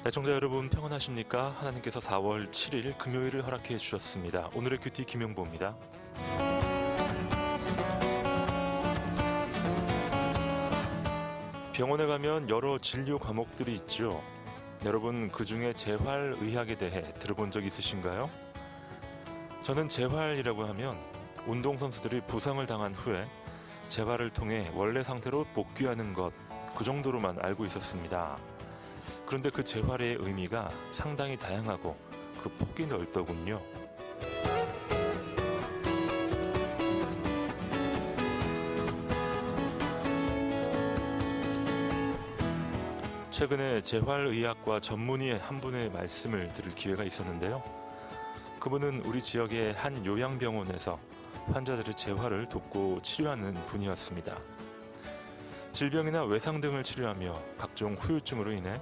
애청자 여러분 평안하십니까? 하나님께서 4월 7일 금요일을 허락해 주셨습니다. 오늘의 큐티 김용보입니다. 병원에 가면 여러 진료 과목들이 있죠. 여러분 그중에 재활의학에 대해 들어본 적 있으신가요? 저는 재활이라고 하면 운동선수들이 부상을 당한 후에 재활을 통해 원래 상태로 복귀하는 것, 그 정도로만 알고 있었습니다. 그런데 그 재활의 의미가 상당히 다양하고 그 폭이 넓더군요. 최근에 재활의학과 전문의의 한 분의 말씀을 들을 기회가 있었는데요. 그분은 우리 지역의 한 요양병원에서 환자들의 재활을 돕고 치료하는 분이었습니다. 질병이나 외상 등을 치료하며 각종 후유증으로 인해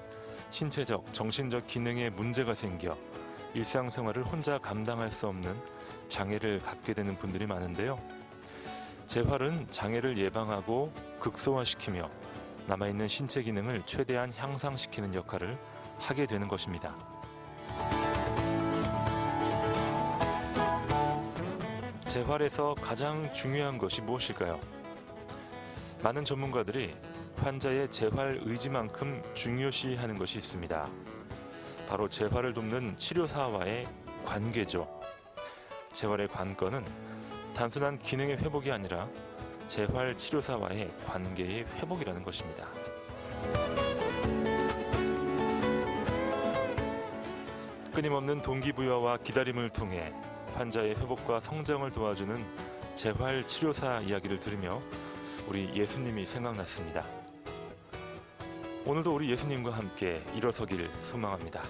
신체적, 정신적 기능에 문제가 생겨 일상생활을 혼자 감당할 수 없는 장애를 갖게 되는 분들이 많은데요. 재활은 장애를 예방하고 극소화시키며 남아있는 신체 기능을 최대한 향상시키는 역할을 하게 되는 것입니다. 재활에서 가장 중요한 것이 무엇일까요? 많은 전문가들이 환자의 재활 의지만큼 중요시하는 것이 있습니다. 바로 재활을 돕는 치료사와의 관계죠. 재활의 관건은 단순한 기능의 회복이 아니라 재활 치료사와의 관계의 회복이라는 것입니다. 끊임없는 동기부여와 기다림을 통해 환자의 회복과 성장을 도와주는 재활 치료사 이야기를 들으며 우리 예수님이 생각났습니다. 오늘도 우리 예수님과 함께 일어서길 소망합니다.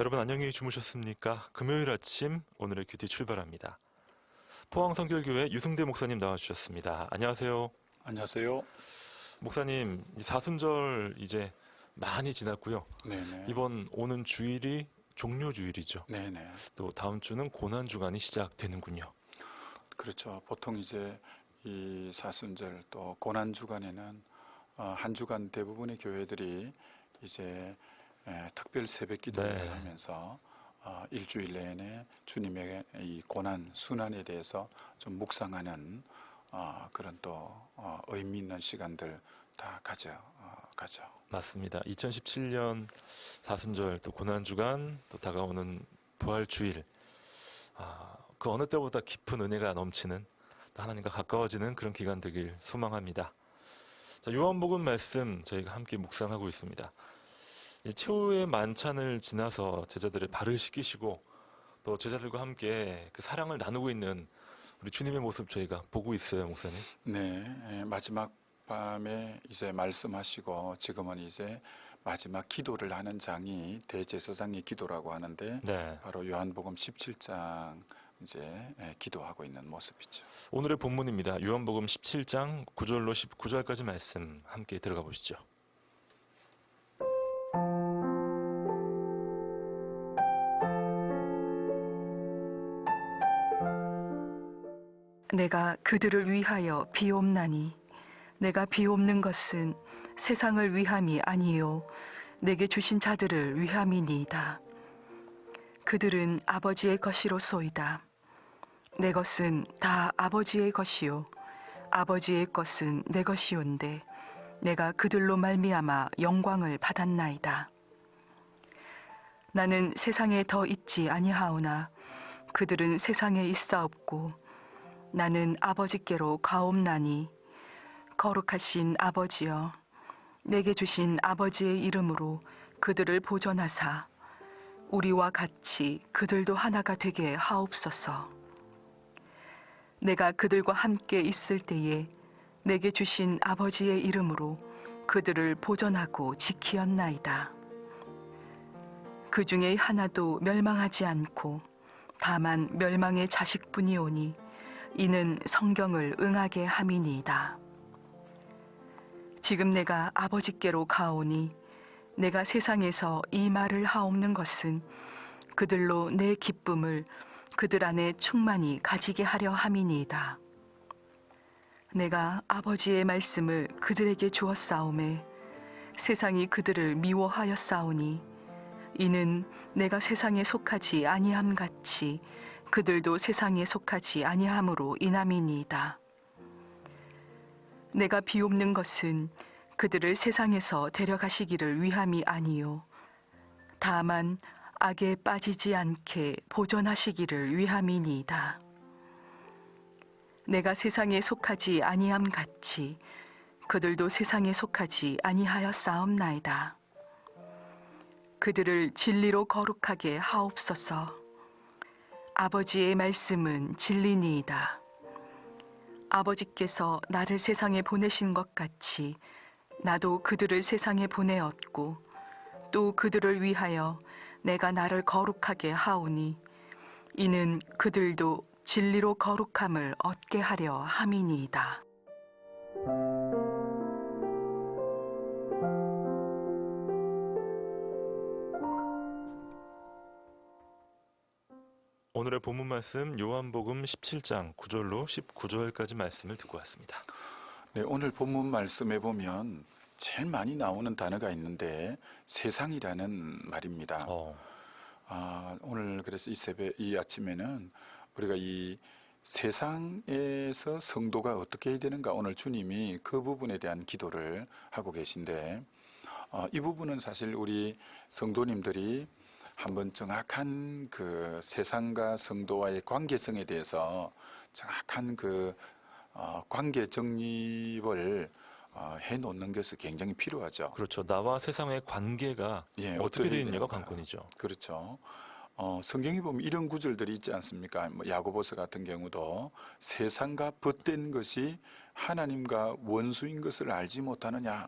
여러분 안녕히 주무셨습니까? 금요일 아침 오늘의 큐티 출발합니다. 포항성결교회 유승대 목사님 나와주셨습니다. 안녕하세요. 안녕하세요. 목사님, 이 사순절 이제 많이 지났고요. 네네. 이번 오는 주일이 종료주일이죠. 네네. 또 다음 주는 고난주간이 시작되는군요. 그렇죠. 보통 이제 이 사순절 또 고난주간에는 한 주간 대부분의 교회들이 이제 특별 새벽 기도를 네. 하면서 일주일 내내 주님의 이 고난 순환에 대해서 좀 묵상하는 그런 또 의미 있는 시간들 다 가죠. 맞습니다. 2017년 사순절 또 고난주간 또 다가오는 부활주일, 그 어느 때보다 깊은 은혜가 넘치는 또 하나님과 가까워지는 그런 기간 되길 소망합니다. 자, 요한복음 말씀 저희가 함께 묵상하고 있습니다. 이 최후의 만찬을 지나서 제자들의 발을 씻기시고 또 제자들과 함께 그 사랑을 나누고 있는 우리 주님의 모습 저희가 보고 있어요, 목사님. 네, 마지막 밤에 이제 말씀하시고 지금은 이제 마지막 기도를 하는 장이 대제사장의 기도라고 하는데 네. 바로 요한복음 17장 이제 기도하고 있는 모습이죠. 오늘의 본문입니다. 요한복음 17장 9절로 19절까지 말씀 함께 들어가 보시죠. 내가 그들을 위하여 비옵나니 내가 비옵는 것은 세상을 위함이 아니요 내게 주신 자들을 위함이니이다. 그들은 아버지의 것이로소이다. 내 것은 다 아버지의 것이요 아버지의 것은 내 것이온데 내가 그들로 말미암아 영광을 받았나이다. 나는 세상에 더 있지 아니하오나 그들은 세상에 있사옵고 나는 아버지께로 가옵나니 거룩하신 아버지여 내게 주신 아버지의 이름으로 그들을 보존하사 우리와 같이 그들도 하나가 되게 하옵소서. 내가 그들과 함께 있을 때에 내게 주신 아버지의 이름으로 그들을 보존하고 지키었나이다. 그 중에 하나도 멸망하지 않고 다만 멸망의 자식뿐이오니 이는 성경을 응하게 함이니이다. 지금 내가 아버지께로 가오니 내가 세상에서 이 말을 하옵는 것은 그들로 내 기쁨을 그들 안에 충만히 가지게 하려 함이니이다. 내가 아버지의 말씀을 그들에게 주었사오매 세상이 그들을 미워하였사오니 이는 내가 세상에 속하지 아니함 같이 그들도 세상에 속하지 아니함으로 인함이니이다. 내가 비옵는 것은 그들을 세상에서 데려가시기를 위함이 아니요 다만 악에 빠지지 않게 보존하시기를 위함이니이다. 내가 세상에 속하지 아니함 같이 그들도 세상에 속하지 아니하였사옵나이다. 그들을 진리로 거룩하게 하옵소서. 아버지의 말씀은 진리니이다. 아버지께서 나를 세상에 보내신 것 같이 나도 그들을 세상에 보내었고 또 그들을 위하여 내가 나를 거룩하게 하오니 이는 그들도 진리로 거룩함을 얻게 하려 함이니이다. 오늘의 본문 말씀 요한복음 17장 9절로 19절까지 말씀을 듣고 왔습니다. 네, 오늘 본문 말씀에 보면 제일 많이 나오는 단어가 있는데 세상이라는 말입니다. 오늘 그래서 이 아침에는 우리가 이 세상에서 성도가 어떻게 해야 되는가 오늘 주님이 그 부분에 대한 기도를 하고 계신데 이 부분은 사실 우리 성도님들이 한번 정확한 그 세상과 성도와의 관계성에 대해서 정확한 그 관계 정립을 해놓는 것이 굉장히 필요하죠. 그렇죠. 나와 세상의 관계가 어떻게 되어 있느냐가 관건이죠. 그렇죠. 성경에 보면 이런 구절들이 있지 않습니까? 야고보서 같은 경우도 세상과 벗된 것이 하나님과 원수인 것을 알지 못하느냐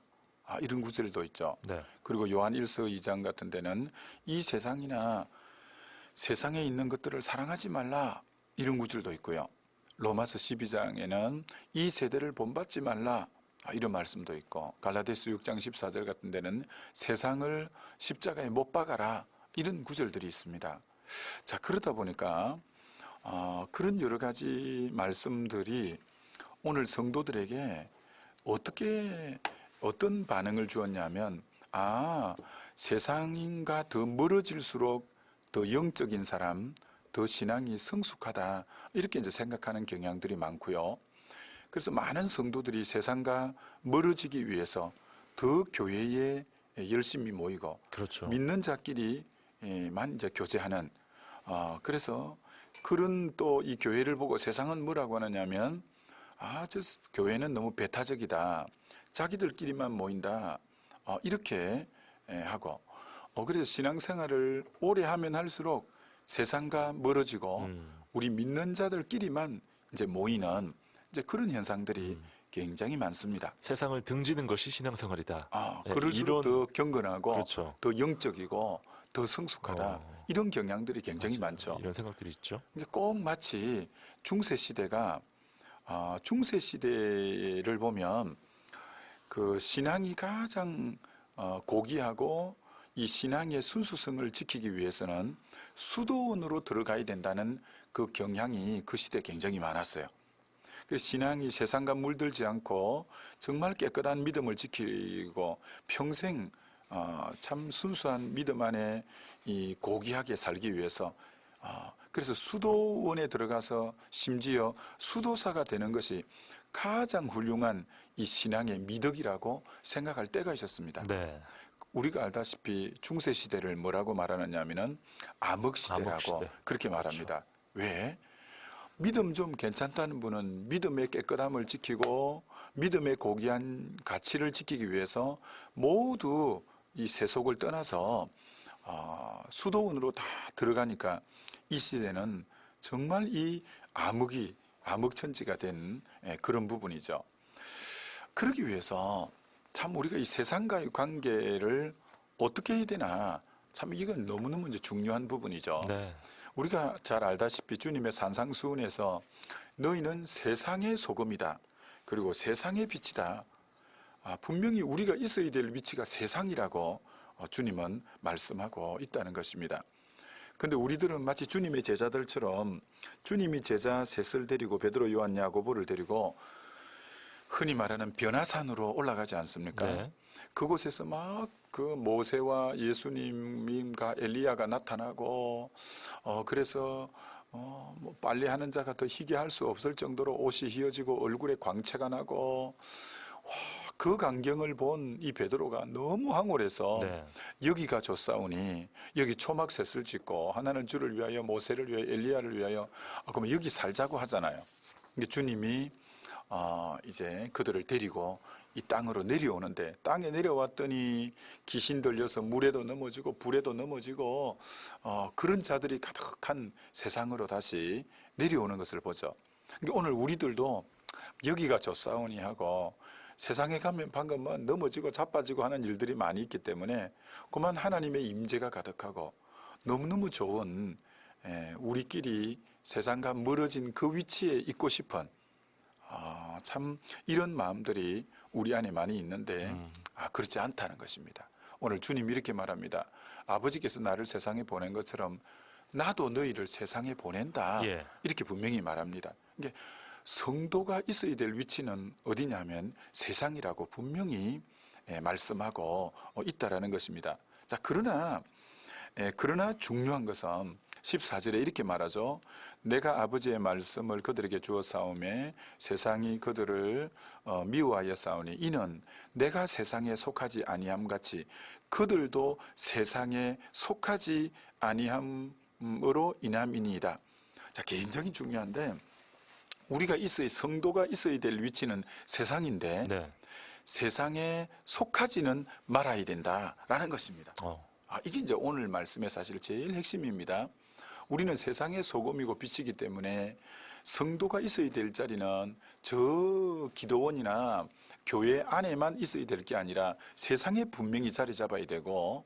이런 구절도 있죠. 네. 그리고 요한 1서 2장 같은 데는 이 세상이나 세상에 있는 것들을 사랑하지 말라 이런 구절도 있고요. 로마서 12장에는 이 세대를 본받지 말라 이런 말씀도 있고, 갈라디아서 6장 14절 같은 데는 세상을 십자가에 못 박아라 이런 구절들이 있습니다. 자, 그러다 보니까 그런 여러 가지 말씀들이 오늘 성도들에게 어떤 반응을 주었냐면, 세상인가 더 멀어질수록 더 영적인 사람, 더 신앙이 성숙하다 이렇게 이제 생각하는 경향들이 많고요. 그래서 많은 성도들이 세상과 멀어지기 위해서 더 교회에 열심히 모이고, 그렇죠. 믿는 자끼리만 이제 교제하는, 그래서 그런 또 이 교회를 보고 세상은 뭐라고 하느냐면, 저 교회는 너무 배타적이다, 자기들끼리만 모인다, 이렇게 하고, 그래서 신앙생활을 오래 하면 할수록 세상과 멀어지고 우리 믿는 자들끼리만 이제 모이는 이제 그런 현상들이 굉장히 많습니다. 세상을 등지는 것이 신앙생활이다. 그럴수록 더 경건하고, 그렇죠. 더 영적이고 더 성숙하다 이런 경향들이 굉장히 많죠. 이런 생각들이 있죠. 이게 꼭 마치 중세 시대가 중세 시대를 보면 그 신앙이 가장 고귀하고 이 신앙의 순수성을 지키기 위해서는 수도원으로 들어가야 된다는 그 경향이 그 시대에 굉장히 많았어요. 그래서 신앙이 세상과 물들지 않고 정말 깨끗한 믿음을 지키고 평생 참 순수한 믿음 안에 이 고귀하게 살기 위해서 그래서 수도원에 들어가서 심지어 수도사가 되는 것이 가장 훌륭한 이 신앙의 미덕이라고 생각할 때가 있었습니다. 네. 우리가 알다시피 중세 시대를 뭐라고 말하느냐면은 암흑시대라고 그렇게 말합니다. 왜? 믿음 좀 괜찮다는 분은 믿음의 깨끗함을 지키고 믿음의 고귀한 가치를 지키기 위해서 모두 이 세속을 떠나서 수도원으로 다 들어가니까 이 시대는 정말 이 암흑천지가 된 그런 부분이죠. 그러기 위해서 참 우리가 이 세상과의 관계를 어떻게 해야 되나, 참 이건 너무너무 이제 중요한 부분이죠. 네. 우리가 잘 알다시피 주님의 산상수훈에서 너희는 세상의 소금이다, 그리고 세상의 빛이다. 분명히 우리가 있어야 될 위치가 세상이라고 주님은 말씀하고 있다는 것입니다. 그런데 우리들은 마치 주님의 제자들처럼 주님이 제자 셋을 데리고 베드로, 요한, 야고보를 데리고 흔히 말하는 변화산으로 올라가지 않습니까? 네. 그곳에서 막 그 모세와 예수님과 엘리야가 나타나고 그래서 뭐 빨래하는 자가 더 희게 할 수 없을 정도로 옷이 휘어지고 얼굴에 광채가 나고, 그 광경을 본 이 베드로가 너무 황홀해서 여기가 좋사오니 여기 초막셋을 짓고 하나는 주를 위하여, 모세를 위하여, 엘리야를 위하여 그러면 여기 살자고 하잖아요. 주님이 이제 그들을 데리고 이 땅으로 내려오는데, 땅에 내려왔더니 귀신 들려서 물에도 넘어지고 불에도 넘어지고 그런 자들이 가득한 세상으로 다시 내려오는 것을 보죠. 오늘 우리들도 여기가 좋사오니 하고 세상에 가면 방금 넘어지고 자빠지고 하는 일들이 많이 있기 때문에 그만 하나님의 임재가 가득하고 너무너무 좋은, 우리끼리 세상과 멀어진 그 위치에 있고 싶은 참 이런 마음들이 우리 안에 많이 있는데 그렇지 않다는 것입니다. 오늘 주님이 이렇게 말합니다. 아버지께서 나를 세상에 보낸 것처럼 나도 너희를 세상에 보낸다. 이렇게 분명히 말합니다. 그러니까 성도가 있어야 될 위치는 어디냐면 세상이라고 분명히 말씀하고 있다라는 것입니다. 자, 그러나 중요한 것은 14절에 이렇게 말하죠. 내가 아버지의 말씀을 그들에게 주어 싸움에 세상이 그들을 미워하여 싸우니 이는 내가 세상에 속하지 아니함 같이 그들도 세상에 속하지 아니함으로 인함이니이다. 자, 개인적인 중요한데 우리가 성도가 있어야 될 위치는 세상인데 세상에 속하지는 말아야 된다라는 것입니다. 이게 이제 오늘 말씀의 사실 제일 핵심입니다. 우리는 세상의 소금이고 빛이기 때문에 성도가 있어야 될 자리는 저 기도원이나 교회 안에만 있어야 될 게 아니라 세상에 분명히 자리 잡아야 되고,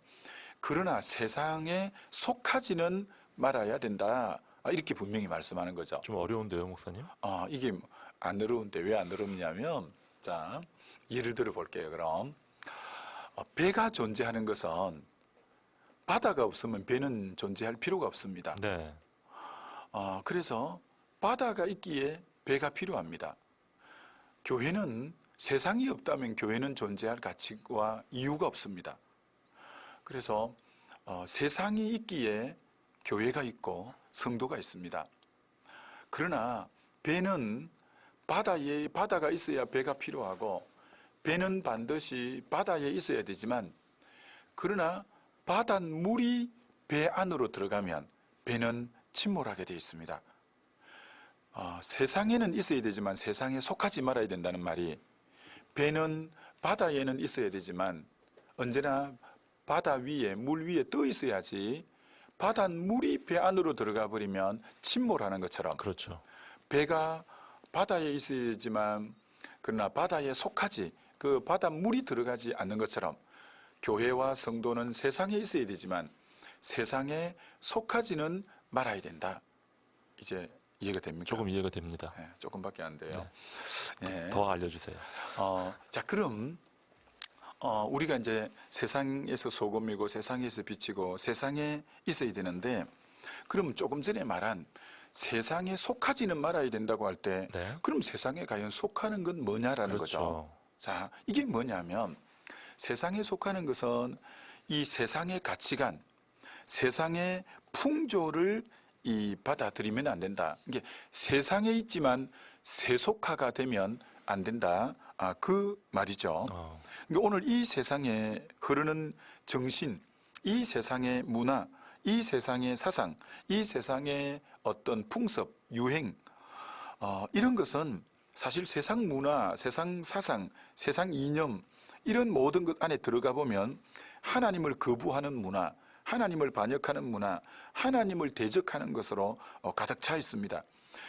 그러나 세상에 속하지는 말아야 된다. 이렇게 분명히 말씀하는 거죠. 좀 어려운데요, 목사님? 이게 안 어려운데 왜 안 어렵냐면, 자, 예를 들어 볼게요. 그럼 배가 존재하는 것은 바다가 없으면 배는 존재할 필요가 없습니다. 네. 그래서 바다가 있기에 배가 필요합니다. 교회는 세상이 없다면 교회는 존재할 가치와 이유가 없습니다. 그래서 세상이 있기에 교회가 있고 성도가 있습니다. 그러나 배는 바다가 있어야 배가 필요하고, 배는 반드시 바다에 있어야 되지만, 그러나 바닷물이 배 안으로 들어가면 배는 침몰하게 되어 있습니다. 세상에는 있어야 되지만 세상에 속하지 말아야 된다는 말이, 배는 바다에는 있어야 되지만 언제나 바다 위에, 물 위에 떠 있어야지, 바닷물이 배 안으로 들어가 버리면 침몰하는 것처럼, 그렇죠. 배가 바다에 있어야지만 그러나 바다에 속하지, 그 바닷물이 들어가지 않는 것처럼 교회와 성도는 세상에 있어야 되지만 세상에 속하지는 말아야 된다. 이제 이해가 됩니까? 조금 이해가 됩니다. 네, 조금밖에 안 돼요. 네. 더 알려주세요. 자, 그럼 우리가 이제 세상에서 소금이고 세상에서 빛이고 세상에 있어야 되는데, 그럼 조금 전에 말한 세상에 속하지는 말아야 된다고 할 때, 네. 그럼 세상에 과연 속하는 건 뭐냐라는 그렇죠. 거죠. 자, 이게 뭐냐면, 세상에 속하는 것은 이 세상의 가치관, 세상의 풍조를 받아들이면 안 된다. 이게 세상에 있지만 세속화가 되면 안 된다. 그 말이죠. 그러니까 오늘 이 세상에 흐르는 정신, 이 세상의 문화, 이 세상의 사상, 이 세상의 어떤 풍습, 유행, 이런 것은 사실 세상 문화, 세상 사상, 세상 이념, 이런 모든 것 안에 들어가 보면 하나님을 거부하는 문화, 하나님을 반역하는 문화, 하나님을 대적하는 것으로 가득 차 있습니다.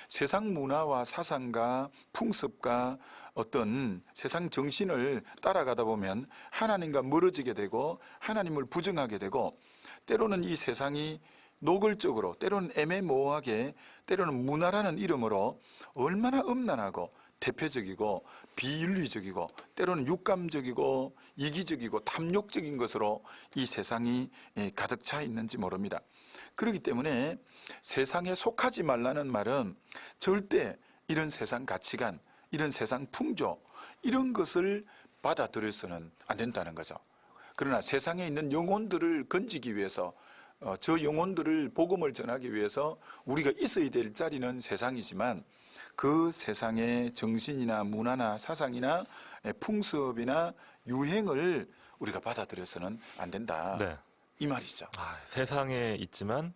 세상 문화와 사상과 풍습과 어떤 세상 정신을 따라가다 보면 하나님과 멀어지게 되고 하나님을 부정하게 되고, 때로는 이 세상이 노골적으로, 때로는 애매모호하게, 때로는 문화라는 이름으로 얼마나 음란하고 대표적이고 비윤리적이고 때로는 육감적이고 이기적이고 탐욕적인 것으로 이 세상이 가득 차 있는지 모릅니다. 그렇기 때문에 세상에 속하지 말라는 말은 절대 이런 세상 가치관, 이런 세상 풍조, 이런 것을 받아들여서는 안 된다는 거죠. 그러나 세상에 있는 영혼들을 건지기 위해서, 저 영혼들을 복음을 전하기 위해서 우리가 있어야 될 자리는 세상이지만, 그 세상의 정신이나 문화나 사상이나 풍습이나 유행을 우리가 받아들여서는 안 된다. 네. 이 말이죠. 세상에 있지만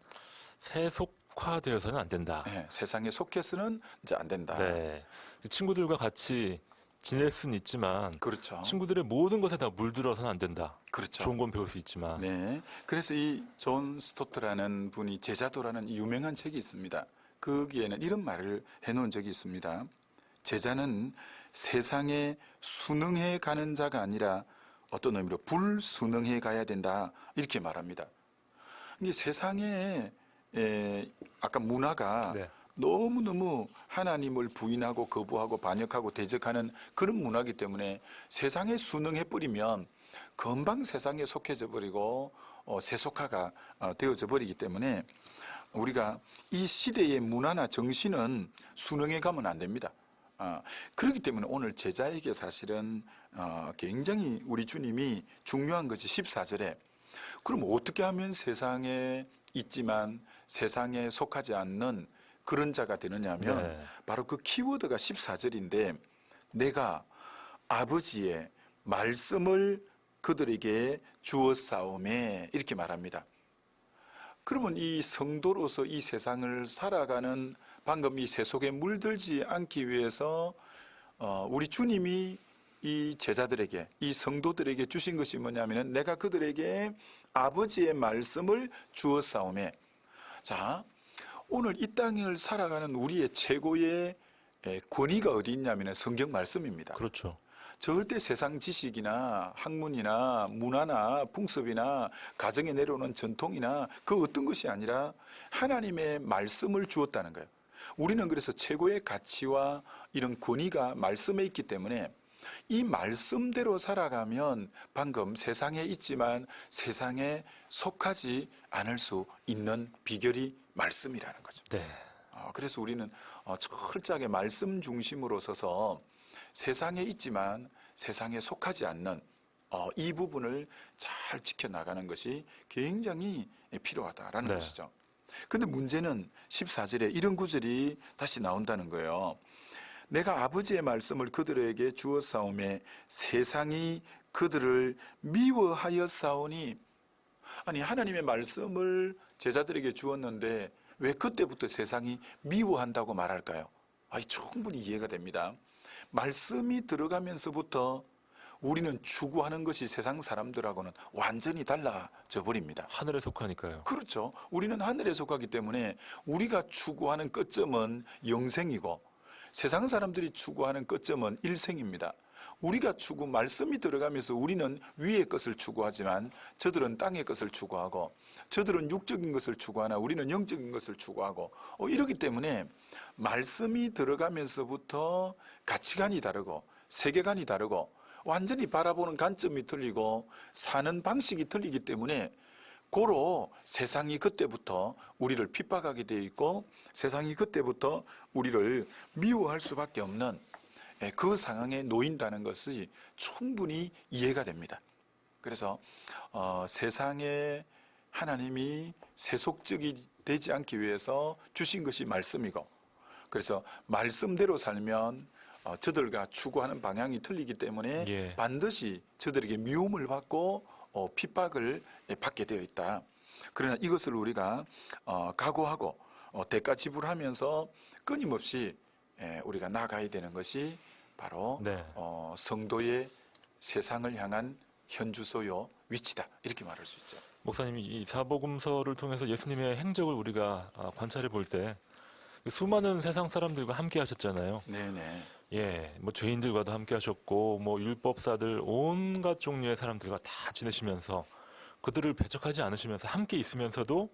세속화되어서는 안 된다. 네, 세상에 속해서는 이제 안 된다. 네. 친구들과 같이 지낼 수는 있지만, 그렇죠. 친구들의 모든 것에 다 물들어서는 안 된다. 그렇죠. 좋은 건 배울 수 있지만. 네. 그래서 이 존 스토트라는 분이 제자도라는 유명한 책이 있습니다. 거기에는 이런 말을 해놓은 적이 있습니다. 제자는 세상에 순응해 가는 자가 아니라 어떤 의미로 불순응해 가야 된다. 이렇게 말합니다. 이게 세상에 아까 문화가 네. 너무너무 하나님을 부인하고 거부하고 반역하고 대적하는 그런 문화이기 때문에 세상에 순응해 버리면 금방 세상에 속해져 버리고 세속화가 되어져 버리기 때문에 우리가 이 시대의 문화나 정신은 순응해 가면 안 됩니다. 그렇기 때문에 오늘 제자에게 사실은 굉장히 우리 주님이 중요한 것이 14절에, 그럼 어떻게 하면 세상에 있지만 세상에 속하지 않는 그런 자가 되느냐 하면, 네. 바로 그 키워드가 14절인데, 내가 아버지의 말씀을 그들에게 주었사오매, 이렇게 말합니다. 그러면 이 성도로서 이 세상을 살아가는, 방금 이 세속에 물들지 않기 위해서 우리 주님이 이 제자들에게, 이 성도들에게 주신 것이 뭐냐면, 내가 그들에게 아버지의 말씀을 주었사오매. 자, 오늘 이 땅을 살아가는 우리의 최고의 권위가 어디 있냐면 성경 말씀입니다. 그렇죠. 절대 세상 지식이나 학문이나 문화나 풍습이나 가정에 내려오는 전통이나 그 어떤 것이 아니라 하나님의 말씀을 주었다는 거예요. 우리는 그래서 최고의 가치와 이런 권위가 말씀에 있기 때문에 이 말씀대로 살아가면 방금 세상에 있지만 세상에 속하지 않을 수 있는 비결이 말씀이라는 거죠. 네. 그래서 우리는 철저하게 말씀 중심으로 서서 세상에 있지만 세상에 속하지 않는 이 부분을 잘 지켜나가는 것이 굉장히 필요하다라는 네. 것이죠. 근데 문제는 14절에 이런 구절이 다시 나온다는 거예요. 내가 아버지의 말씀을 그들에게 주었사오매 세상이 그들을 미워하였사오니. 아니, 하나님의 말씀을 제자들에게 주었는데 왜 그때부터 세상이 미워한다고 말할까요? 충분히 이해가 됩니다. 말씀이 들어가면서부터 우리는 추구하는 것이 세상 사람들하고는 완전히 달라져 버립니다. 하늘에 속하니까요. 그렇죠. 우리는 하늘에 속하기 때문에 우리가 추구하는 끝점은 영생이고 세상 사람들이 추구하는 끝점은 일생입니다. 우리가 말씀이 들어가면서 우리는 위의 것을 추구하지만 저들은 땅의 것을 추구하고 저들은 육적인 것을 추구하나 우리는 영적인 것을 추구하고 이러기 때문에 말씀이 들어가면서부터 가치관이 다르고 세계관이 다르고 완전히 바라보는 관점이 틀리고 사는 방식이 틀리기 때문에 고로 세상이 그때부터 우리를 핍박하게 되어 있고 세상이 그때부터 우리를 미워할 수밖에 없는 그 상황에 놓인다는 것이 충분히 이해가 됩니다. 그래서 세상에 하나님이 세속적이 되지 않기 위해서 주신 것이 말씀이고 그래서 말씀대로 살면 저들과 추구하는 방향이 틀리기 때문에 예. 반드시 저들에게 미움을 받고 핍박을 받게 되어 있다. 그러나 이것을 우리가 각오하고 대가 지불하면서 끊임없이 우리가 나가야 되는 것이 바로 네. 성도의 세상을 향한 현주소요 위치다. 이렇게 말할 수 있죠. 목사님이 이 사복음서를 통해서 예수님의 행적을 우리가 관찰해 볼 때 수많은 세상 사람들과 함께 하셨잖아요. 네네. 예, 뭐 죄인들과도 함께 하셨고, 뭐 율법사들 온갖 종류의 사람들과 다 지내시면서 그들을 배척하지 않으시면서 함께 있으면서도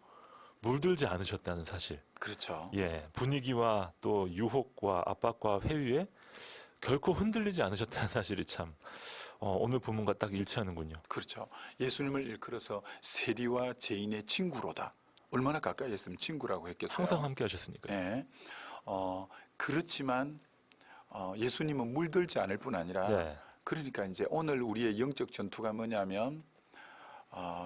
물들지 않으셨다는 사실. 그렇죠. 예, 분위기와 또 유혹과 압박과 회유에 결코 흔들리지 않으셨다는 사실이 참 오늘 본문과 딱 일치하는군요. 그렇죠. 예수님을 일컬어서 세리와 죄인의 친구로다. 얼마나 가까이 했으면 친구라고 했겠어요. 항상 함께 하셨으니까요. 네. 그렇지만 예수님은 물들지 않을 뿐 아니라 네. 그러니까 이제 오늘 우리의 영적 전투가 뭐냐면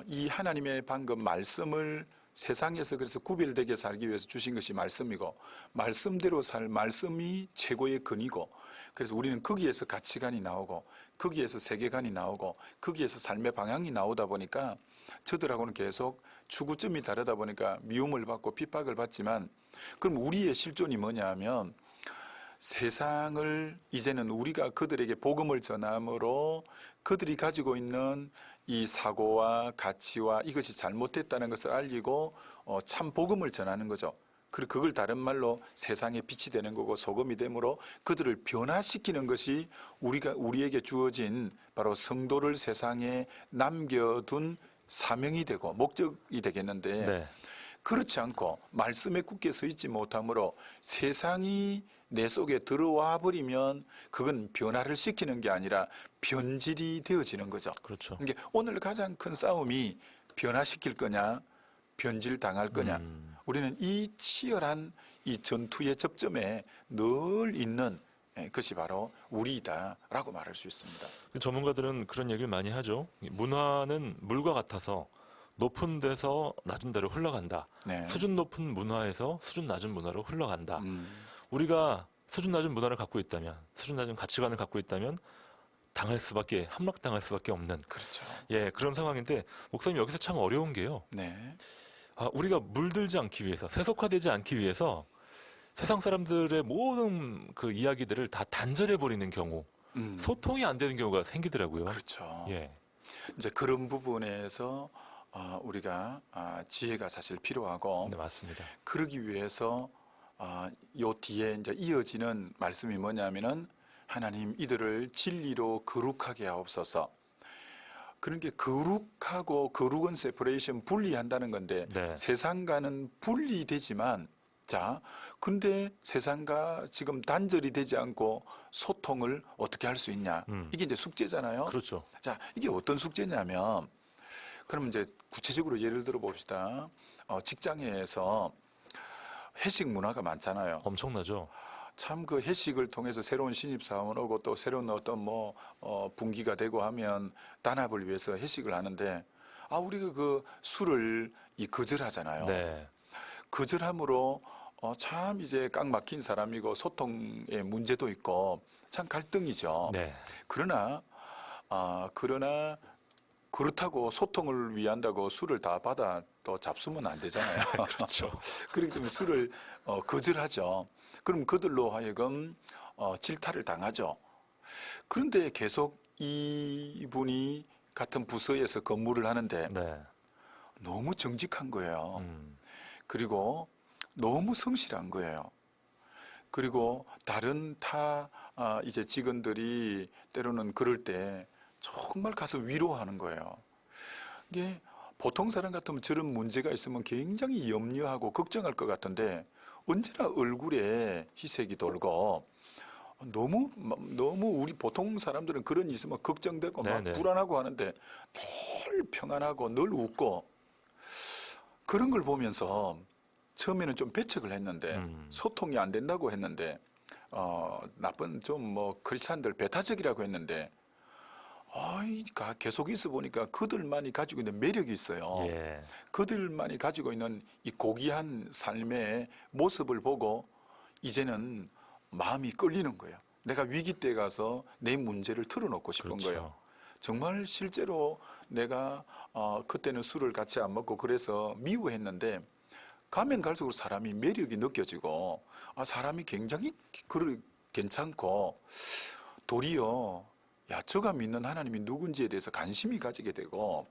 이 하나님의 방금 말씀을 세상에서 그래서 구별되게 살기 위해서 주신 것이 말씀이고 말씀대로 살 말씀이 최고의 근이고 그래서 우리는 거기에서 가치관이 나오고 거기에서 세계관이 나오고 거기에서 삶의 방향이 나오다 보니까 저들하고는 계속 추구점이 다르다 보니까 미움을 받고 핍박을 받지만 그럼 우리의 실존이 뭐냐 하면 세상을 이제는 우리가 그들에게 복음을 전함으로 그들이 가지고 있는 이 사고와 가치와 이것이 잘못됐다는 것을 알리고 참 복음을 전하는 거죠. 그리고 그걸 다른 말로 세상에 빛이 되는 거고 소금이 되므로 그들을 변화시키는 것이 우리에게 주어진 바로 성도를 세상에 남겨둔 사명이 되고 목적이 되겠는데 네. 그렇지 않고 말씀에 굳게 서 있지 못하므로 세상이 내 속에 들어와 버리면 그건 변화를 시키는 게 아니라 변질이 되어지는 거죠. 그렇죠. 그러니까 오늘 가장 큰 싸움이 변화시킬 거냐 변질 당할 거냐 우리는 이 치열한 이 전투의 접점에 늘 있는 것이 바로 우리이다라고 말할 수 있습니다. 전문가들은 그런 얘기를 많이 하죠. 문화는 물과 같아서 높은 데서 낮은 데로 흘러간다. 네. 수준 높은 문화에서 수준 낮은 문화로 흘러간다. 우리가 수준 낮은 문화를 갖고 있다면, 수준 낮은 가치관을 갖고 있다면 함락당할 수밖에 없는 그렇죠. 예, 그런 상황인데 목사님 여기서 참 어려운 게요. 네. 우리가 물들지 않기 위해서 세속화되지 않기 위해서 세상 사람들의 모든 그 이야기들을 다 단절해 버리는 경우, 소통이 안 되는 경우가 생기더라고요. 그렇죠. 예. 이제 그런 부분에서 우리가 지혜가 사실 필요하고 네, 맞습니다. 그러기 위해서 요 뒤에 이제 이어지는 말씀이 뭐냐면은 하나님 이들을 진리로 거룩하게 하옵소서. 그런 게 거룩은 세퍼레이션 분리한다는 건데 네. 세상과는 분리되지만 자, 근데 세상과 지금 단절이 되지 않고 소통을 어떻게 할 수 있냐? 이게 이제 숙제잖아요. 그렇죠. 자, 이게 어떤 숙제냐면 그럼 이제 구체적으로 예를 들어 봅시다. 직장에서 회식 문화가 많잖아요. 엄청나죠. 참 그 회식을 통해서 새로운 신입사원 오고 또 새로운 어떤 분기가 되고 하면 단합을 위해서 회식을 하는데 우리가 그 술을 거절하잖아요. 네. 거절함으로 참 이제 꽉 막힌 사람이고 소통에 문제도 있고 참 갈등이죠. 네. 그러나 그렇다고 소통을 위한다고 술을 다 받아 또 잡수면 안 되잖아요. 그렇죠. 그렇기 때문에 술을 거절하죠. 그럼 그들로 하여금 질타를 당하죠. 그런데 계속 이분이 같은 부서에서 근무를 하는데 네. 너무 정직한 거예요. 음. 그리고 너무 성실한 거예요. 그리고 다른 이제 직원들이 때로는 그럴 때 정말 가서 위로하는 거예요. 이게 보통 사람 같으면 저런 문제가 있으면 굉장히 염려하고 걱정할 것 같은데 언제나 얼굴에 희색이 돌고 너무 우리 보통 사람들은 그런 일 있으면 걱정되고 막 네네. 불안하고 하는데 늘 평안하고 늘 웃고 그런 걸 보면서 처음에는 좀 배척을 했는데 소통이 안 된다고 했는데 나쁜 좀 크리스찬들 배타적이라고 했는데 계속 있어 보니까 그들만이 가지고 있는 매력이 있어요. 예. 그들만이 가지고 있는 이 고귀한 삶의 모습을 보고 이제는 마음이 끌리는 거예요. 내가 위기 때 가서 내 문제를 털어놓고 싶은 그렇죠. 거예요. 정말 실제로 내가 그때는 술을 같이 안 먹고 그래서 미워했는데 가면 갈수록 사람이 매력이 느껴지고 사람이 굉장히 괜찮고 도리어 저가 믿는 하나님이 누군지에 대해서 관심이 가지게 되고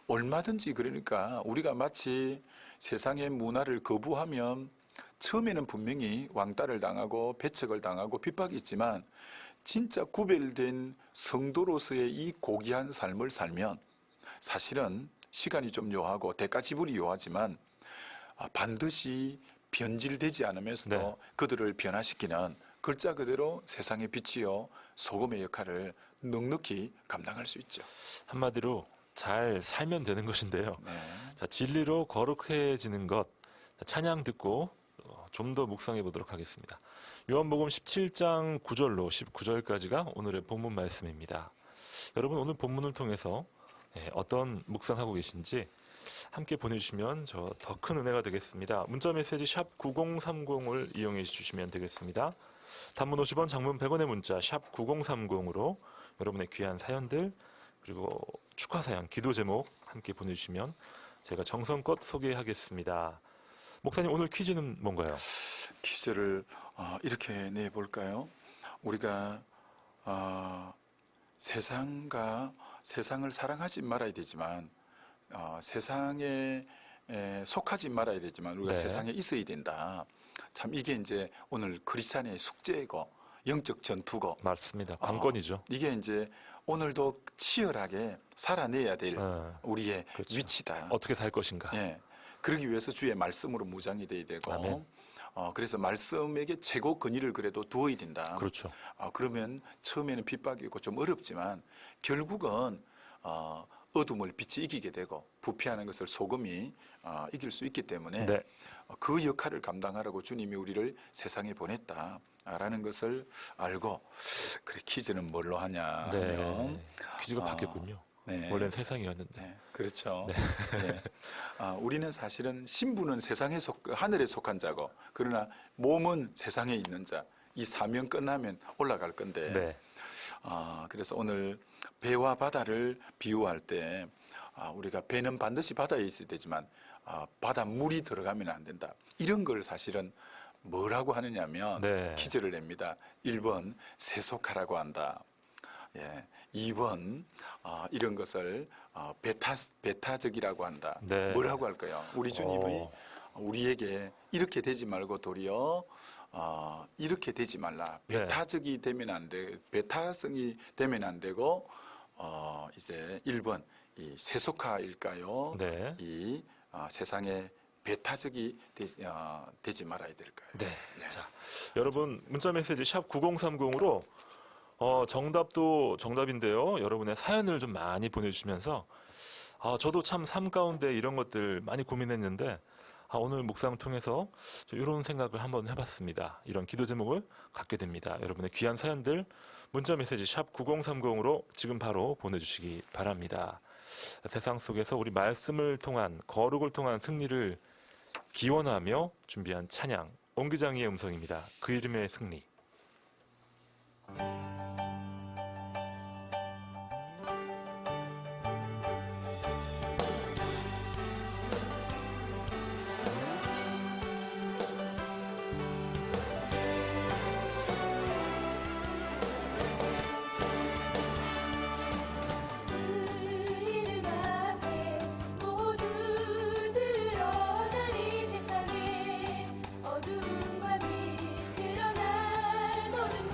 얼마든지 그러니까 우리가 마치 세상의 문화를 거부하면 처음에는 분명히 왕따를 당하고 배척을 당하고 핍박이 있지만 진짜 구별된 성도로서의 이 고귀한 삶을 살면 사실은 시간이 좀 요하고 대가 지불이 요하지만 반드시 변질되지 않으면서도 네. 그들을 변화시키는 글자 그대로 세상의 빛이요 소금의 역할을 넉넉히 감당할 수 있죠. 한마디로 잘 살면 되는 것인데요. 네. 자, 진리로 거룩해지는 것 찬양 듣고 좀 더 묵상해 보도록 하겠습니다. 요한복음 17장 9절로 19절까지가 오늘의 본문 말씀입니다. 여러분 오늘 본문을 통해서 어떤 묵상하고 계신지 함께 보내주시면 저 더 큰 은혜가 되겠습니다. 문자 메시지 샵 9030을 이용해 주시면 되겠습니다. 단문 50원, 장문 100원의 문자 샵 9030으로 여러분의 귀한 사연들 그리고 축하 사연, 기도 제목 함께 보내주시면 제가 정성껏 소개하겠습니다. 목사님 오늘 퀴즈는 뭔가요? 퀴즈를 이렇게 내볼까요? 우리가 세상을 사랑하지 말아야 되지만 세상에 속하지 말아야 되지만 우리가 네. 세상에 있어야 된다. 참 이게 이제 오늘 크리스찬의 숙제이고 영적 전투고 맞습니다. 관건이죠. 이게 이제 오늘도 치열하게 살아내야 될 우리의 그렇죠. 위치다. 어떻게 살 것인가. 예. 그러기 위해서 주의 말씀으로 무장이 돼야 되고 아멘. 그래서 말씀에게 최고 근위를 그래도 두어야 된다. 그렇죠. 그러면 처음에는 핍박이고 좀 어렵지만 결국은 어둠을 빛이 이기게 되고 부패하는 것을 소금이 이길 수 있기 때문에 네. 그 역할을 감당하라고 주님이 우리를 세상에 보냈다라는 것을 알고 그래 퀴즈는 뭘로 하냐 하면 네. 퀴즈가 바뀌었군요. 네. 원래는 세상이었는데. 네, 그렇죠. 네. 우리는 사실은 신부는 하늘에 속한 자고 그러나 몸은 세상에 있는 자. 이 사명 끝나면 올라갈 건데 네. 그래서 오늘 배와 바다를 비유할 때 우리가 배는 반드시 바다에 있어야 되지만 바닷물이 들어가면 안 된다. 이런 걸 사실은 뭐라고 하느냐면 네. 퀴즈를 냅니다. 1번 세속하라고 한다. 예. 2번 이런 것을 배타적이라고 한다. 네. 뭐라고 할까요? 우리 주님이 우리에게 이렇게 되지 말고 도리어 이렇게 되지 말라. 네. 배타적이 되면 안 돼. 배타성이 되면 안 되고 이제 1번 이 세속화일까요? 네. 이 세상에 배타적이 되지 말아야 될까요? 네. 자, 여러분 문자 메시지 샵 9030으로 정답도 정답인데요. 여러분의 사연을 좀 많이 보내주시면서 저도 참 삶 가운데 이런 것들 많이 고민했는데 오늘 묵상 통해서 이런 생각을 한번 해봤습니다. 이런 기도 제목을 갖게 됩니다. 여러분의 귀한 사연들 문자 메시지 샵 9030으로 지금 바로 보내주시기 바랍니다. 세상 속에서 우리 말씀을 통한 거룩을 통한 승리를 기원하며 준비한 찬양 옹기장이의 음성입니다. 그 이름의 승리. 어두움과 빛 드러날 모든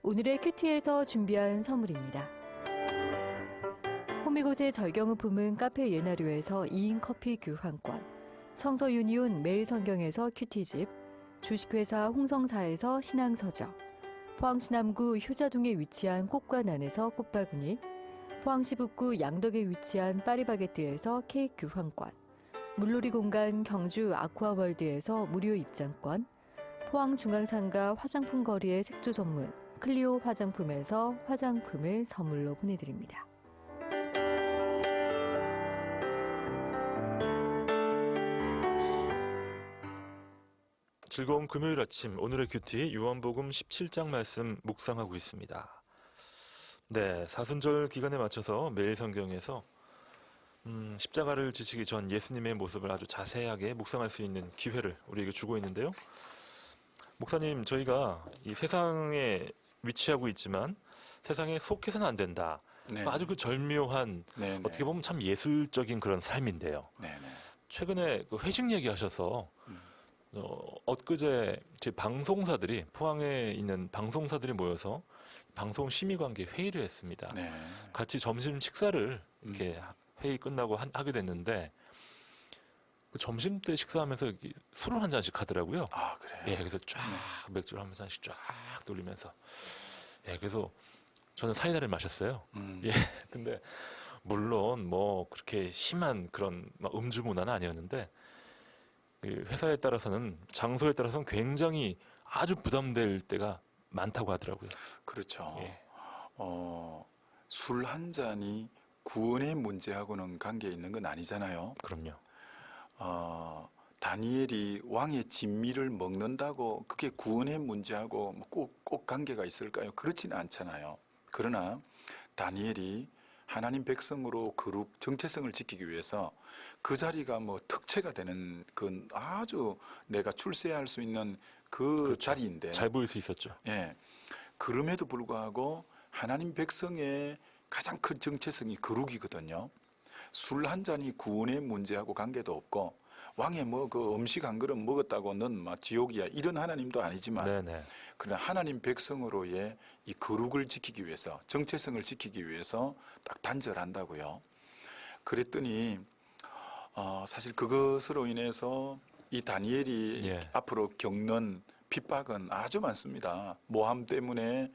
오늘의 큐티에서 준비한 선물입니다. 호미곶의 절경을 품은 카페 예나류에서 2인 커피 교환권, 성서 유니온 매일 성경에서 큐티집, 주식회사 홍성사에서 신앙서적, 포항시 남구 효자동에 위치한 꽃과난에서 꽃바구니, 포항시 북구 양덕에 위치한 파리바게뜨에서 케이크 교환권, 물놀이 공간 경주 아쿠아월드에서 무료 입장권, 포항 중앙상가 화장품 거리의 색조 전문 클리오 화장품에서 화장품을 선물로 보내드립니다. 즐거운 금요일 아침, 오늘의 큐티 요한복음 17장 말씀 묵상하고 있습니다. 네, 사순절 기간에 맞춰서 매일 성경에서 십자가를 지시기 전 예수님의 모습을 아주 자세하게 묵상할 수 있는 기회를 우리에게 주고 있는데요. 목사님, 저희가 이 세상에 위치하고 있지만 세상에 속해서는 안 된다. 네. 아주 그 절묘한 네, 어떻게 보면 참 예술적인 그런 삶인데요. 네, 네. 최근에 그 회식 얘기하셔서 엊그제 제 방송사들이 포항에 있는 방송사들이 모여서 방송 심의관계 회의를 했습니다. 네. 같이 점심 식사를 이렇게 회의 끝나고 하게 됐는데 그 점심 때 식사하면서 술을 한 잔씩 하더라고요. 아, 그래요? 예, 그래서 쫙 맥주를 한 잔씩 쫙 돌리면서 예, 그래서 저는 사이다를 마셨어요. 예, 근데 물론 뭐 그렇게 심한 그런 막 음주 문화는 아니었는데 그 회사에 따라서는 장소에 따라서는 굉장히 아주 부담될 때가 많다고 하더라고요. 그렇죠. 예. 술 한 잔이 구원의 문제하고는 관계 있는 건 아니잖아요. 그럼요. 다니엘이 왕의 진미를 먹는다고 그게 구원의 문제하고 꼭 관계가 있을까요? 그렇지는 않잖아요. 그러나 다니엘이 하나님 백성으로 거룩 정체성을 지키기 위해서 그 자리가 뭐 특채가 되는 그 아주 내가 출세할 수 있는 그 그렇죠. 자리인데 잘 보일 수 있었죠. 예. 그럼에도 불구하고 하나님 백성의 가장 큰 정체성이 거룩이거든요. 술 한 잔이 구원의 문제하고 관계도 없고 왕의 뭐 그 음식 한 그릇 먹었다고 넌 막 지옥이야 이런 하나님도 아니지만 네네. 그러나 하나님 백성으로의 이 거룩을 지키기 위해서 정체성을 지키기 위해서 딱 단절한다고요. 그랬더니 사실 그것으로 인해서 이 다니엘이 예. 앞으로 겪는 핍박은 아주 많습니다. 모함 때문에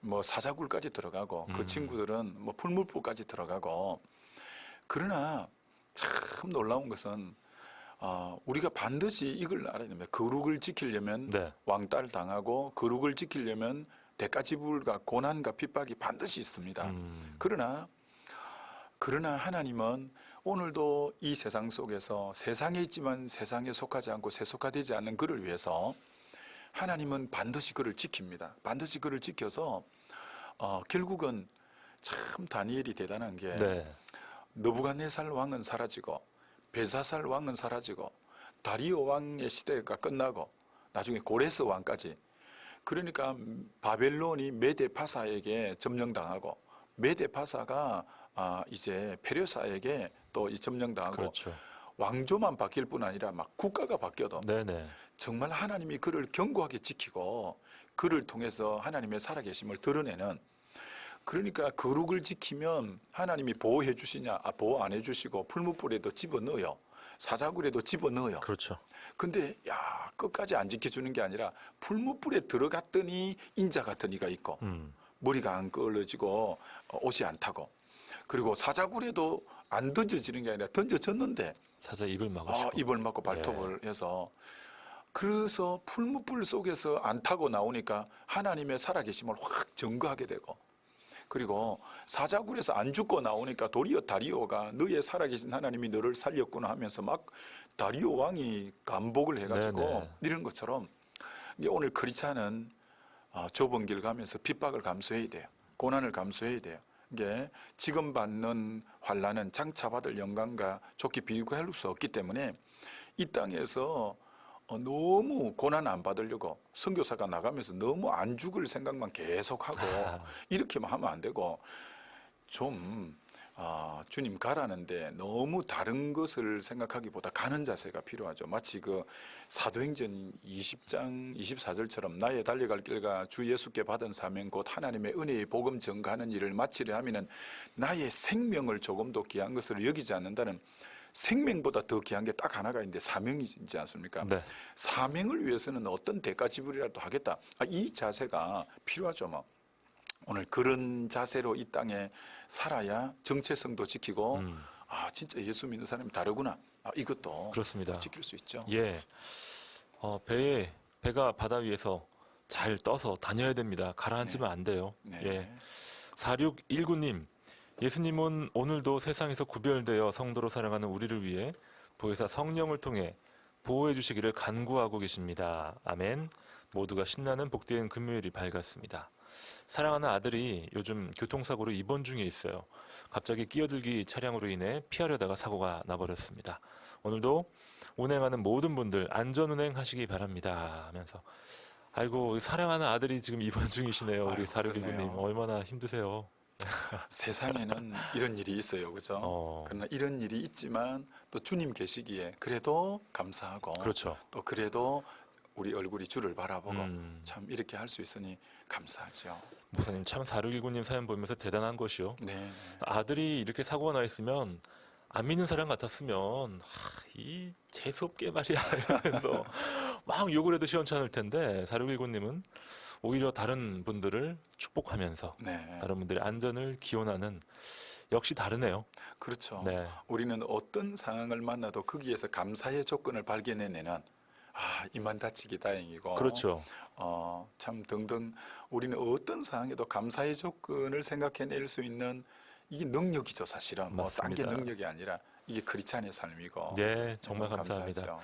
뭐 사자굴까지 들어가고 그 친구들은 뭐 풀무불까지 들어가고 그러나 참 놀라운 것은 우리가 반드시 이걸 알아야 됩니다. 거룩을 지키려면 네. 왕따를 당하고 거룩을 지키려면 대가지불과 고난과 핍박이 반드시 있습니다. 그러나 하나님은 오늘도 이 세상 속에서 세상에 있지만 세상에 속하지 않고 세속화되지 않는 그를 위해서 하나님은 반드시 그를 지킵니다. 반드시 그를 지켜서 결국은 참 다니엘이 대단한 게 네. 느부갓네살 왕은 사라지고 벨사살 왕은 사라지고 다리오 왕의 시대가 끝나고 나중에 고레스 왕까지 그러니까 바벨론이 메데파사에게 점령당하고 메데파사가 이제 페르사에게 또 점령당하고 그렇죠. 왕조만 바뀔 뿐 아니라 막 국가가 바뀌어도 네네. 정말 하나님이 그를 견고하게 지키고 그를 통해서 하나님의 살아계심을 드러내는 그러니까 거룩을 지키면 하나님이 보호해 주시냐? 보호 안 해 주시고 풀무불에도 집어넣어요. 사자굴에도 집어넣어요. 그렇죠. 근데 끝까지 안 지켜주는 게 아니라 풀무불에 들어갔더니 인자 같은 이가 있고 머리가 안 끌어지고 옷이 안 타고 그리고 사자굴에도 안 던져지는 게 아니라 던져졌는데 사자 입을 막으시고 입을 막고 발톱을 해서 그래서 풀무불 속에서 안 타고 나오니까 하나님의 살아계심을 확 증거하게 되고 그리고 사자굴에서 안 죽고 나오니까 도리어 다리오가 너의 살아계신 하나님이 너를 살렸구나 하면서 막 다리오 왕이 감복을 해가지고 네네. 이런 것처럼 이제 오늘 크리스찬은 좁은 길 가면서 핍박을 감수해야 돼요. 고난을 감수해야 돼요. 이게 지금 받는 환난은 장차 받을 영광과 좋게 비교할 수 없기 때문에 이 땅에서 너무 고난 안 받으려고 선교사가 나가면서 너무 안 죽을 생각만 계속하고 이렇게만 하면 안 되고 좀 주님 가라는데 너무 다른 것을 생각하기보다 가는 자세가 필요하죠. 마치 그 사도행전 20장 24절처럼 나의 달려갈 길과 주 예수께 받은 사명 곧 하나님의 은혜의 복음 전가하는 일을 마치려 하면은 나의 생명을 조금도 귀한 것을 여기지 않는다는 생명보다 더 귀한 게 딱 하나가 있는데 사명이지 않습니까? 네. 사명을 위해서는 어떤 대가 지불이라도 하겠다. 이 자세가 필요하죠. 뭐. 오늘 그런 자세로 이 땅에 살아야 정체성도 지키고 진짜 예수 믿는 사람이 다르구나. 이것도 그렇습니다. 지킬 수 있죠. 예. 배가 바다 위에서 잘 떠서 다녀야 됩니다. 가라앉으면 안 돼요. 네. 예. 4619님, 예수님은 오늘도 세상에서 구별되어 성도로 살아가는 우리를 위해 보혜사 성령을 통해 보호해 주시기를 간구하고 계십니다. 아멘. 모두가 신나는 복된 금요일이 밝았습니다. 사랑하는 아들이 요즘 교통사고로 입원 중에 있어요. 갑자기 끼어들기 차량으로 인해 피하려다가 사고가 나버렸습니다. 오늘도 운행하는 모든 분들 안전운행 하시기 바랍니다 하면서, 아이고, 사랑하는 아들이 지금 입원 중이시네요. 우리 아이고, 4619님 그러네요. 얼마나 힘드세요. 세상에는 이런 일이 있어요. 그죠? 그러나 이런 일이 있지만 또 주님 계시기에 그래도 감사하고 그렇죠. 또 그래도 우리 얼굴이 주를 바라보고 참 이렇게 할 수 있으니 감사하죠. 목사님, 참 4619님 사연 보면서 대단한 것이요. 네. 아들이 이렇게 사고가 나 있으면 안 믿는 사람 같았으면 이 재수없게 말이야 이러면서 막 욕을 해도 시원찮을 텐데, 4619님은 오히려 다른 분들을 축복하면서 네. 다른 분들의 안전을 기원하는, 역시 다르네요. 그렇죠. 네. 우리는 어떤 상황을 만나도 거기에서 감사의 조건을 발견해내는 이만 다치기 다행이고 그렇죠. 참 등등 우리는 어떤 상황에도 감사의 조건을 생각해낼 수 있는 이게 능력이죠. 사실은 딴 게 맞습니다. 능력이 아니라 이게 크리스찬의 삶이고 네, 정말 감사합니다. 감사하죠.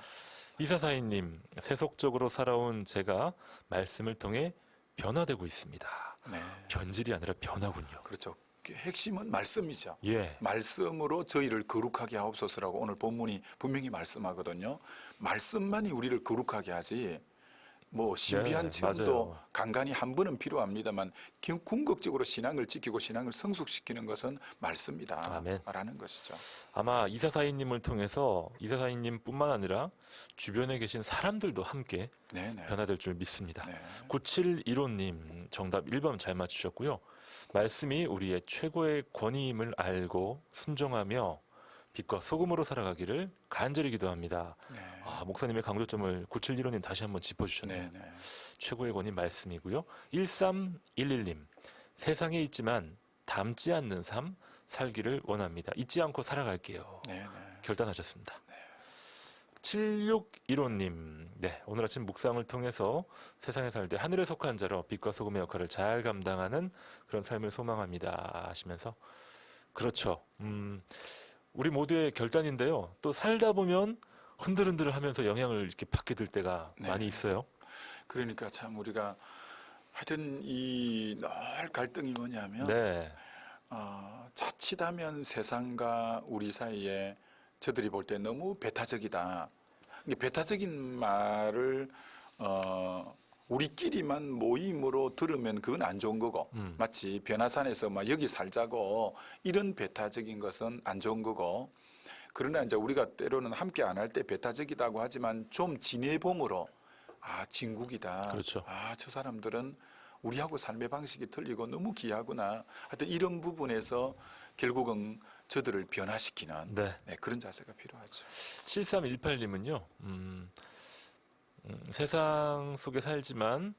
이사사인님, 세속적으로 살아온 제가 말씀을 통해 변화되고 있습니다. 네. 변질이 아니라 변화군요. 그렇죠. 핵심은 말씀이죠. 예, 말씀으로 저희를 거룩하게 하옵소서라고 오늘 본문이 분명히 말씀하거든요. 말씀만이 우리를 거룩하게 하지 신비한 네, 체험도 맞아요. 간간히 한 번은 필요합니다만 궁극적으로 신앙을 지키고 신앙을 성숙시키는 것은 말씀이다 아멘. 라는 것이죠. 아마 이사사인님을 통해서 이사사인님뿐만 아니라 주변에 계신 사람들도 함께 네네. 변화될 줄 믿습니다. 네. 9715님, 정답 1번 잘 맞추셨고요. 말씀이 우리의 최고의 권위임을 알고 순종하며 빛과 소금으로 살아가기를 간절히 기도합니다. 네. 목사님의 강조점을 9715님 다시 한번 짚어주셨네요. 네네. 최고의 권위 말씀이고요. 1311님, 세상에 있지만 닮지 않는 삶 살기를 원합니다. 잊지 않고 살아갈게요. 네네. 결단하셨습니다. 7615님, 네, 오늘 아침 묵상을 통해서 세상에 살 때 하늘에 속한 자로 빛과 소금의 역할을 잘 감당하는 그런 삶을 소망합니다 하시면서, 그렇죠. 우리 모두의 결단인데요. 또 살다 보면 흔들흔들 하면서 영향을 이렇게 받게 될 때가 네. 많이 있어요. 그러니까 참 우리가 하여튼 이 늘 갈등이 뭐냐면 네, 자칫하면 세상과 우리 사이에 저들이 볼 때 너무 배타적이다. 이게 배타적인 말을 우리끼리만 모임으로 들으면 그건 안 좋은 거고 마치 변화산에서 막 여기 살자고 이런 배타적인 것은 안 좋은 거고, 그러나 이제 우리가 때로는 함께 안 할 때 배타적이다고 하지만 좀 지내봄으로 진국이다. 그렇죠. 저 사람들은 우리하고 삶의 방식이 틀리고 너무 귀하구나. 하여튼 이런 부분에서 결국은 저들을 변화시키는 네. 그런 자세가 필요하죠. 7318님은요, 세상 속에 살지만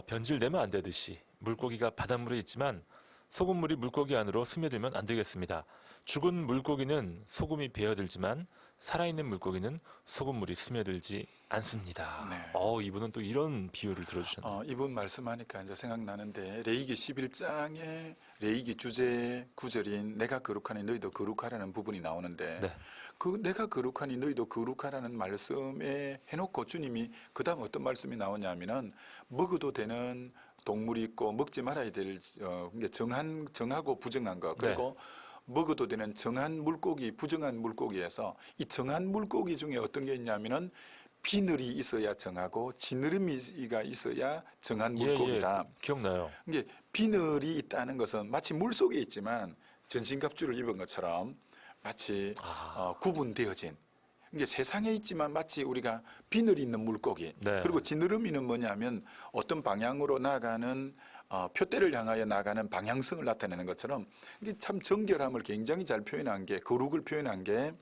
변질되면 안 되듯이 물고기가 바닷물에 있지만 소금물이 물고기 안으로 스며들면 안 되겠습니다. 죽은 물고기는 소금이 배어들지만 살아있는 물고기는 소금물이 스며들지 않습니다. 네. 이분은 또 이런 비유를 들어주셨네요. 이분 말씀하니까 이제 생각나는데 레위기 11장에 레위기 주제 구절인 내가 거룩하니 너희도 거룩하라는 부분이 나오는데 네. 그 내가 거룩하니 너희도 거룩하라는 말씀에 해놓고 주님이 그 다음 어떤 말씀이 나오냐면은 먹어도 되는 동물이 있고 먹지 말아야 될 정하고 부정한 것, 그리고 먹어도 되는 정한 물고기, 부정한 물고기에서 이 정한 물고기 중에 어떤 게 있냐면은 비늘이 있어야 정하고 지느러미가 있어야 정한 물고기다. 기억나요. 이게 비늘이 있다는 것은 마치 물 속에 있지만 전신갑주를 입은 것처럼 마치 구분되어진, 이게 세상에 있지만 마치 우리가 비늘이 있는 물고기. 네. 그리고 지느러미는 뭐냐면 어떤 방향으로 나가는 표대를 향하여 나가는 방향성을 나타내는 것처럼 이게 참 정결함을 굉장히 잘 표현한 게, 거룩을 표현한 게,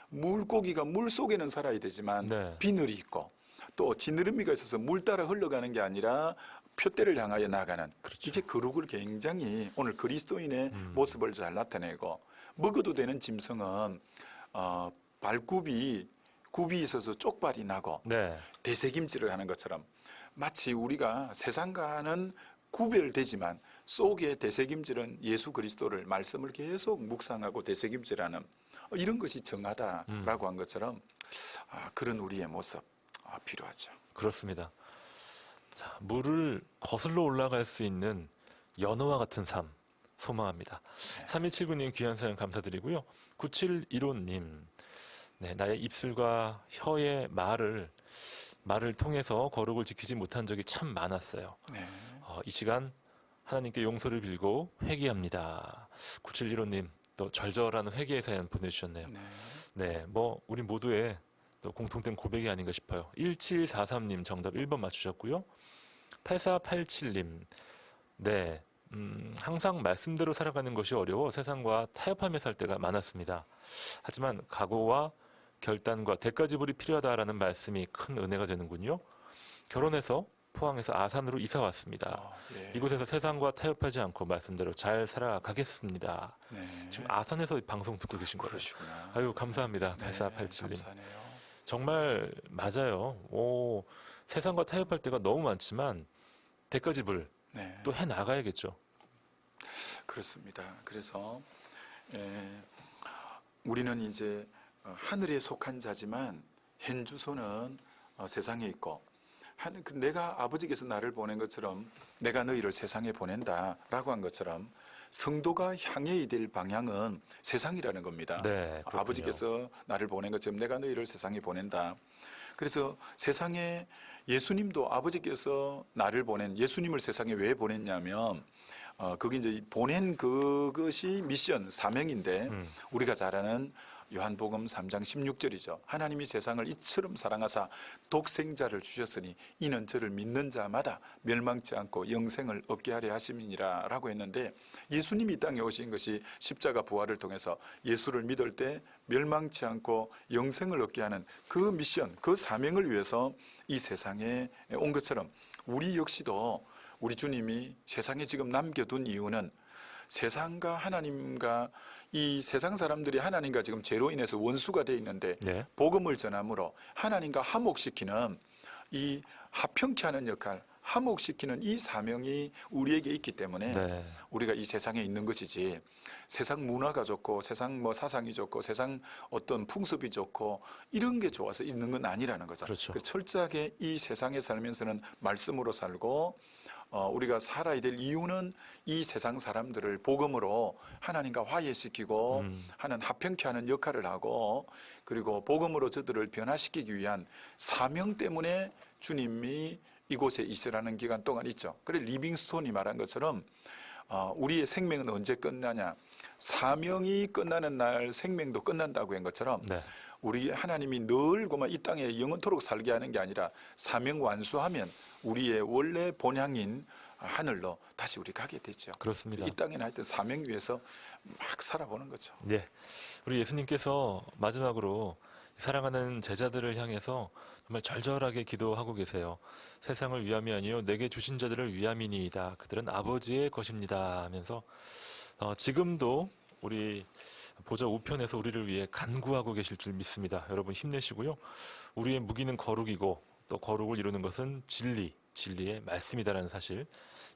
물고기가 물 속에는 살아야 되지만 네. 비늘이 있고 또 지느러미가 있어서 물 따라 흘러가는 게 아니라 표대를 향하여 나가는 그렇죠. 이게 거룩을 굉장히 오늘 그리스도인의 모습을 잘 나타내고 먹어도 되는 짐승은 발굽이 굽이 있어서 쪽발이 나고 네. 되새김질을 하는 것처럼 마치 우리가 세상과는 구별되지만 속에 되새김질은 예수 그리스도를 말씀을 계속 묵상하고 되새김질하는 이런 것이 정하다라고 한 것처럼 그런 우리의 모습 필요하죠. 그렇습니다. 자, 물을 거슬러 올라갈 수 있는 연어와 같은 삶 소망합니다. 3279님 귀한 사연 감사드리고요. 9715님 네, 나의 입술과 혀의 말을 통해서 거룩을 지키지 못한 적이 참 많았어요. 네. 이 시간 하나님께 용서를 빌고 회개합니다. 9715님 또 절절한 회개의 사연 보내주셨네요. 네. 네, 우리 모두의 또 공통된 고백이 아닌가 싶어요. 1743님 정답 1번 맞추셨고요. 8487님 네, 항상 말씀대로 살아가는 것이 어려워 세상과 타협하며 살 때가 많았습니다. 하지만 각오와 결단과 대가 지불이 필요하다라는 말씀이 큰 은혜가 되는군요. 결혼해서 포항에서 아산으로 이사 왔습니다. 예. 이곳에서 세상과 타협하지 않고 말씀대로 잘 살아가겠습니다. 네. 지금 아산에서 방송 듣고 계신 거예요. 그러시구나. 아유 감사합니다. 네, 8487님. 감사하네요. 정말 맞아요. 세상과 타협할 때가 너무 많지만 대가 지불 네. 또 해 나가야겠죠. 그렇습니다. 그래서 우리는 이제 하늘에 속한 자지만 현 주소는 세상에 있고 내가 아버지께서 나를 보낸 것처럼 내가 너희를 세상에 보낸다라고 한 것처럼 성도가 향해야 될 방향은 세상이라는 겁니다. 네, 그렇군요. 아버지께서 나를 보낸 것처럼 내가 너희를 세상에 보낸다. 그래서 세상에 예수님도 아버지께서 나를 보낸 예수님을 세상에 왜 보냈냐면 그게 이제 보낸 그것이 미션 사명인데 우리가 잘 아는 요한복음 3장 16절이죠. 하나님이 세상을 이처럼 사랑하사 독생자를 주셨으니 이는 저를 믿는 자마다 멸망치 않고 영생을 얻게 하려 하심이니라 라고 했는데 예수님이 이 땅에 오신 것이 십자가 부활을 통해서 예수를 믿을 때 멸망치 않고 영생을 얻게 하는 그 미션, 그 사명을 위해서 이 세상에 온 것처럼 우리 역시도 우리 주님이 세상에 지금 남겨둔 이유는 세상과 하나님과 이 세상 사람들이 하나님과 지금 죄로 인해서 원수가 되어 있는데 네. 복음을 전함으로 하나님과 화목시키는 이 화평케 하는 역할, 화목시키는 이 사명이 우리에게 있기 때문에 네. 우리가 이 세상에 있는 것이지 세상 문화가 좋고 세상 사상이 좋고 세상 어떤 풍습이 좋고 이런 게 좋아서 있는 건 아니라는 거죠. 그렇죠. 철저하게 이 세상에 살면서는 말씀으로 살고 우리가 살아야 될 이유는 이 세상 사람들을 복음으로 하나님과 화해시키고 하는 화평케 하는 역할을 하고 그리고 복음으로 저들을 변화시키기 위한 사명 때문에 주님이 이곳에 있으라는 기간 동안 있죠. 그래 리빙스톤이 말한 것처럼 우리의 생명은 언제 끝나냐. 사명이 끝나는 날 생명도 끝난다고 한 것처럼 네. 우리 하나님이 늘고만 이 땅에 영원토록 살게 하는 게 아니라 사명 완수하면 우리의 원래 본향인 하늘로 다시 우리 가게 되죠. 그렇습니다. 이 땅에는 하여튼 사명 위해서 막 살아보는 거죠. 네. 우리 예수님께서 마지막으로 사랑하는 제자들을 향해서 정말 절절하게 기도하고 계세요. 세상을 위함이 아니요 내게 주신 자들을 위함이니이다. 그들은 아버지의 것입니다 하면서 지금도 우리 보좌 우편에서 우리를 위해 간구하고 계실 줄 믿습니다. 여러분 힘내시고요. 우리의 무기는 거룩이고 또 거룩을 이루는 것은 진리의 말씀이다라는 사실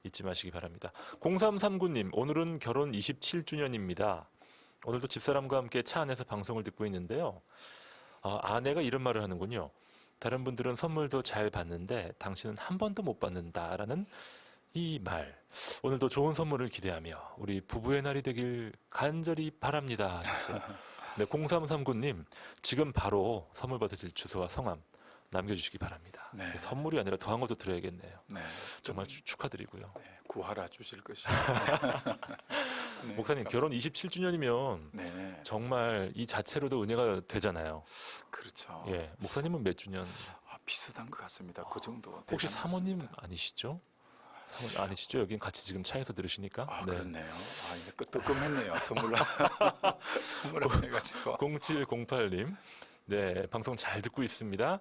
잊지 마시기 바랍니다. 0339님 오늘은 결혼 27주년입니다. 오늘도 집사람과 함께 차 안에서 방송을 듣고 있는데요. 아내가 이런 말을 하는군요. 다른 분들은 선물도 잘 받는데 당신은 한 번도 못 받는다라는 이 말. 오늘도 좋은 선물을 기대하며 우리 부부의 날이 되길 간절히 바랍니다 하셨어요. 네, 0339님 지금 바로 선물 받으실 주소와 성함 남겨주시기 바랍니다. 네. 선물이 아니라 더한 것도 드려야겠네요. 네. 정말 축하드리고요. 네, 구하라 주실 것이. 네, 목사님 결혼 27주년이면 네, 정말 이 자체로도 은혜가 되잖아요. 그렇죠. 예, 목사님은 몇 주년? 비슷한 것 같습니다. 그 정도. 혹시 되는 것 사모님 같습니다. 아니시죠? 사모님 아니시죠? 여긴 같이 지금 차에서 들으시니까. 그렇네요. 이제 뜨끔했네요. 선물을 해가지고. 0708님 네, 방송 잘 듣고 있습니다.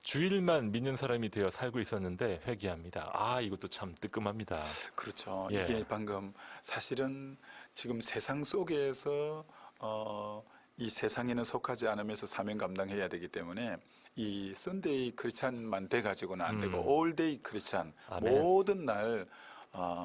주일만 믿는 사람이 되어 살고 있었는데 회개합니다. 아, 이것도 참 뜨끔합니다. 그렇죠. 예. 이게 방금 사실은 지금 세상 속에서 이 세상에는 속하지 않으면서 사명 감당해야 되기 때문에 이 썬데이 크리스찬만 돼가지고는 안 되고 올데이 크리스찬 아멘. 모든 날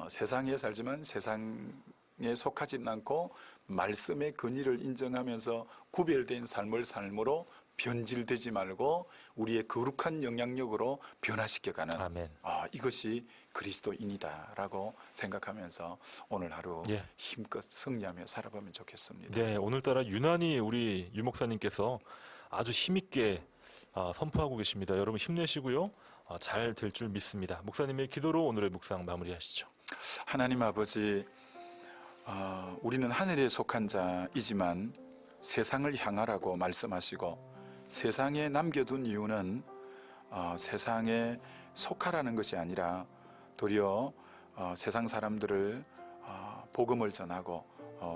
세상에 살지만 세상에 속하지는 않고 말씀의 근위를 인정하면서 구별된 삶으로 변질되지 말고 우리의 거룩한 영향력으로 변화시켜가는 아멘. 이것이 그리스도인이다라고 생각하면서 오늘 하루 예. 힘껏 승리하며 살아보면 좋겠습니다. 네, 오늘따라 유난히 우리 유 목사님께서 아주 힘있게 선포하고 계십니다. 여러분 힘내시고요. 잘 될 줄 믿습니다. 목사님의 기도로 오늘의 묵상 마무리하시죠. 하나님 아버지, 우리는 하늘에 속한 자이지만 세상을 향하라고 말씀하시고 세상에 남겨둔 이유는 세상에 속하라는 것이 아니라 도리어 세상 사람들을 복음을 전하고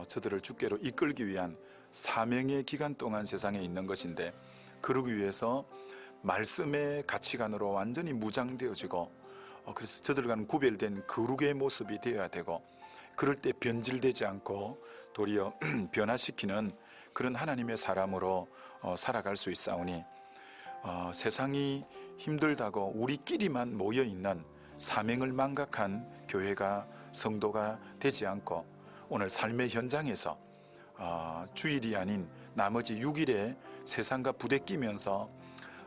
저들을 주께로 이끌기 위한 사명의 기간 동안 세상에 있는 것인데 그러기 위해서 말씀의 가치관으로 완전히 무장되어지고 그래서 저들과는 구별된 거룩의 모습이 되어야 되고 그럴 때 변질되지 않고 도리어 변화시키는 그런 하나님의 사람으로 살아갈 수 있사오니 세상이 힘들다고 우리끼리만 모여있는 사명을 망각한 교회가 성도가 되지 않고 오늘 삶의 현장에서 주일이 아닌 나머지 6일에 세상과 부대끼면서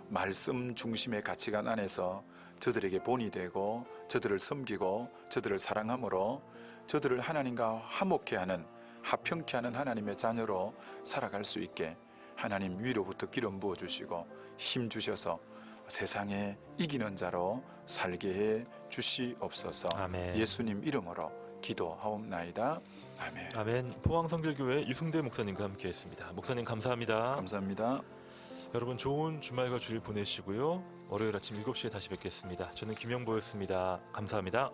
말씀 중심의 가치관 안에서 저들에게 본이 되고 저들을 섬기고 저들을 사랑함으로 저들을 하나님과 화목케 하는 합평케 하는 하나님의 자녀로 살아갈 수 있게 하나님 위로부터 기름 부어주시고 힘 주셔서 세상에 이기는 자로 살게 해 주시옵소서. 아멘. 예수님 이름으로 기도하옵나이다. 아멘. 아멘. 포항성결교회 유승대 목사님과 함께했습니다. 목사님 감사합니다. 감사합니다. 여러분 좋은 주말과 주일 보내시고요. 월요일 아침 7시에 다시 뵙겠습니다. 저는 김영보였습니다. 감사합니다.